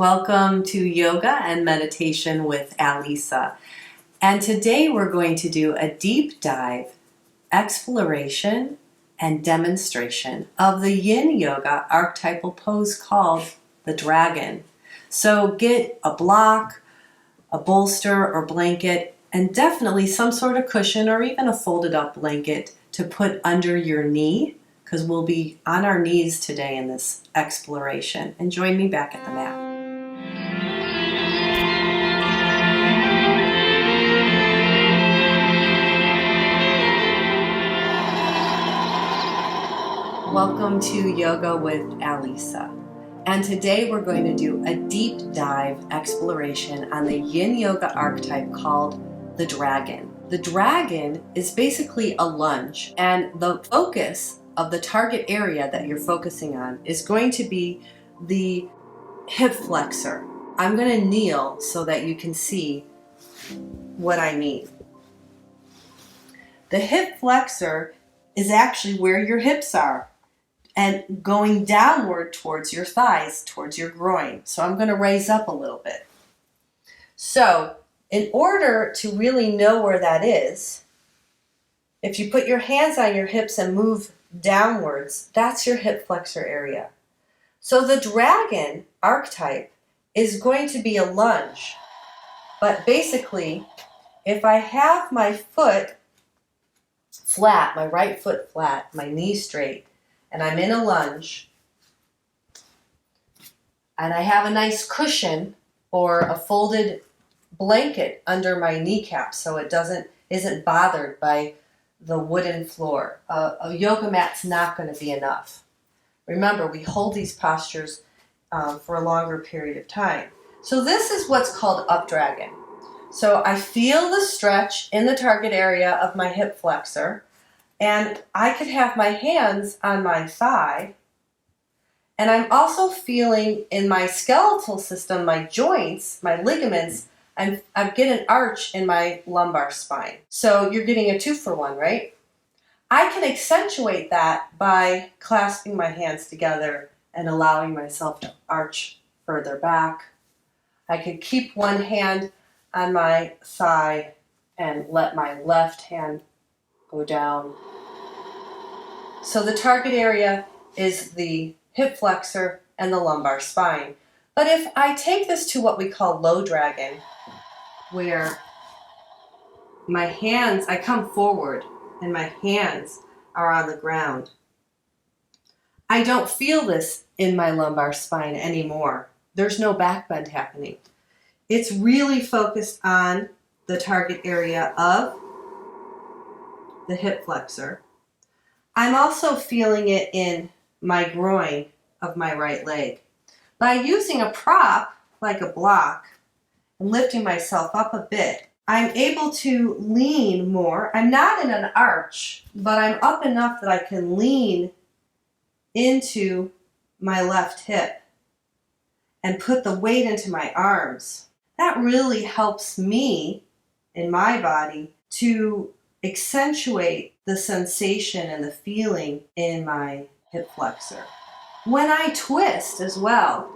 Welcome to Yoga and Meditation with Alisa. And today we're going to do a deep dive, exploration, and demonstration of the Yin Yoga archetypal pose called the Dragon. So get a block, a bolster or blanket, and definitely some sort of cushion or even a folded up blanket to put under your knee, because we'll be on our knees today in this exploration. And join me back at the mat. Welcome to Yoga with Alisa. And today we're going to do a deep dive exploration on the Yin Yoga archetype called the Dragon. The Dragon is basically a lunge, and the focus of the target area that you're focusing on is going to be the hip flexor. I'm going to kneel so that you can see what I mean. The hip flexor is actually where your hips are, and going downward towards your thighs, towards your groin. So I'm going to raise up a little bit. So in order to really know where that is, if you put your hands on your hips and move downwards, that's your hip flexor area. So the Dragon archetype is going to be a lunge. But basically, if I have my foot flat, my right foot flat, my knee straight, and I'm in a lunge, and I have a nice cushion or a folded blanket under my kneecap so it isn't bothered by the wooden floor. A yoga mat's not going to be enough. Remember, we hold these postures for a longer period of time. So this is what's called up dragon. So I feel the stretch in the target area of my hip flexor, and I could have my hands on my thigh, and I'm also feeling in my skeletal system, my joints, my ligaments, I get an arch in my lumbar spine. So you're getting a 2-for-1, right? I can accentuate that by clasping my hands together and allowing myself to arch further back. I could keep one hand on my thigh and let my left hand go down. So the target area is the hip flexor and the lumbar spine. But if I take this to what we call low dragon, where my hands, I come forward and my hands are on the ground, I don't feel this in my lumbar spine anymore. There's no back bend happening. It's really focused on the target area of the hip flexor. I'm also feeling it in my groin of my right leg. By using a prop, like a block, and lifting myself up a bit, I'm able to lean more. I'm not in an arch, but I'm up enough that I can lean into my left hip and put the weight into my arms. That really helps me in my body to accentuate the sensation and the feeling in my hip flexor. When I twist as well,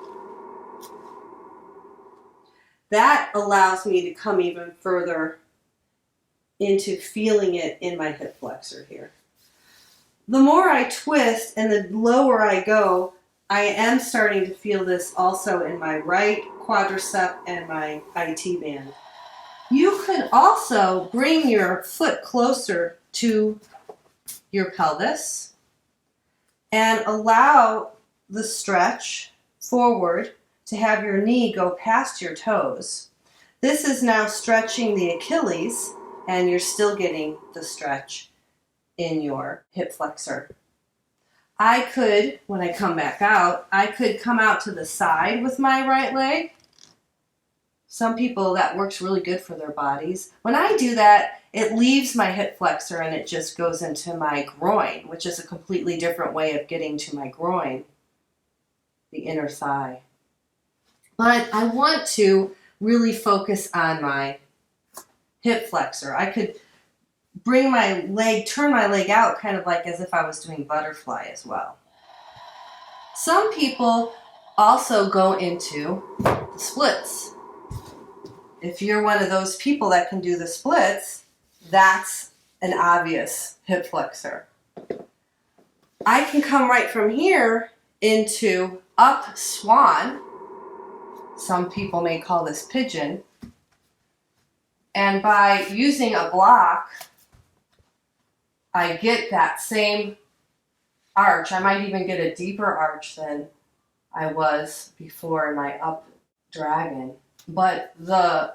that allows me to come even further into feeling it in my hip flexor here. The more I twist and the lower I go, I am starting to feel this also in my right quadricep and my IT band. You can also bring your foot closer to your pelvis and allow the stretch forward to have your knee go past your toes. This is now stretching the Achilles, and you're still getting the stretch in your hip flexor. I could, when I come back out, I could come out to the side with my right leg. Some people, that works really good for their bodies. When I do that, it leaves my hip flexor and it just goes into my groin, which is a completely different way of getting to my groin, the inner thigh. But I want to really focus on my hip flexor. I could bring my leg, turn my leg out kind of like as if I was doing butterfly as well. Some people also go into the splits. If you're one of those people that can do the splits, that's an obvious hip flexor. I can come right from here into up Swan. Some people may call this Pigeon. And by using a block, I get that same arch. I might even get a deeper arch than I was before in my up dragon. But the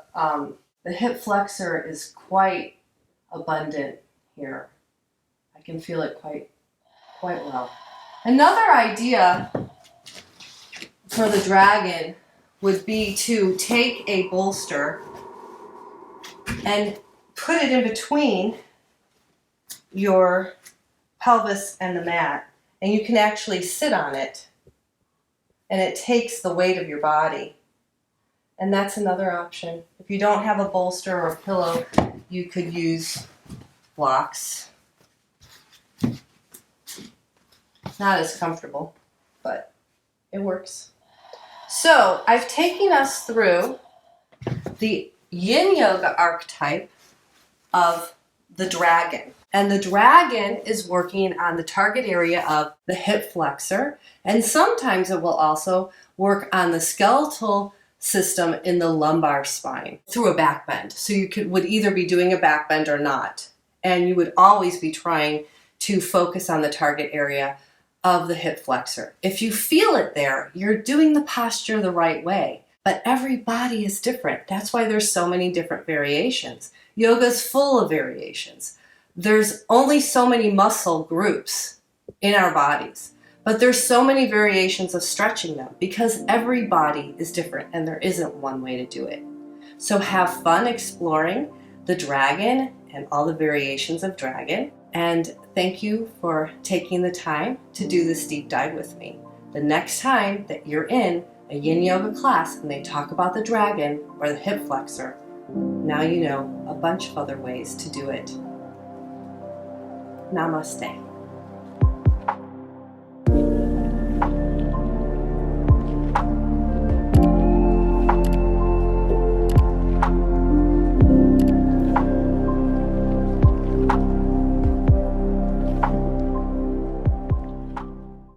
hip flexor is quite abundant here. I can feel it quite well. Another idea for the dragon would be to take a bolster and put it in between your pelvis and the mat, and you can actually sit on it, and it takes the weight of your body. And that's another option. If you don't have a bolster or a pillow, you could use blocks. Not as comfortable, but it works. So I've taken us through the Yin Yoga archetype of the dragon. And the dragon is working on the target area of the hip flexor, and sometimes it will also work on the skeletal system in the lumbar spine through a back bend. So you would either be doing a back bend or not, and you would always be trying to focus on the target area of the hip flexor. If you feel it there, you're doing the posture the right way. But every body is different. That's why there's so many different variations. Yoga's full of variations. There's only so many muscle groups in our bodies, but there's so many variations of stretching them because every body is different and there isn't one way to do it. So have fun exploring the dragon and all the variations of dragon. And thank you for taking the time to do this deep dive with me. The next time that you're in a Yin Yoga class and they talk about the dragon or the hip flexor, now you know a bunch of other ways to do it. Namaste.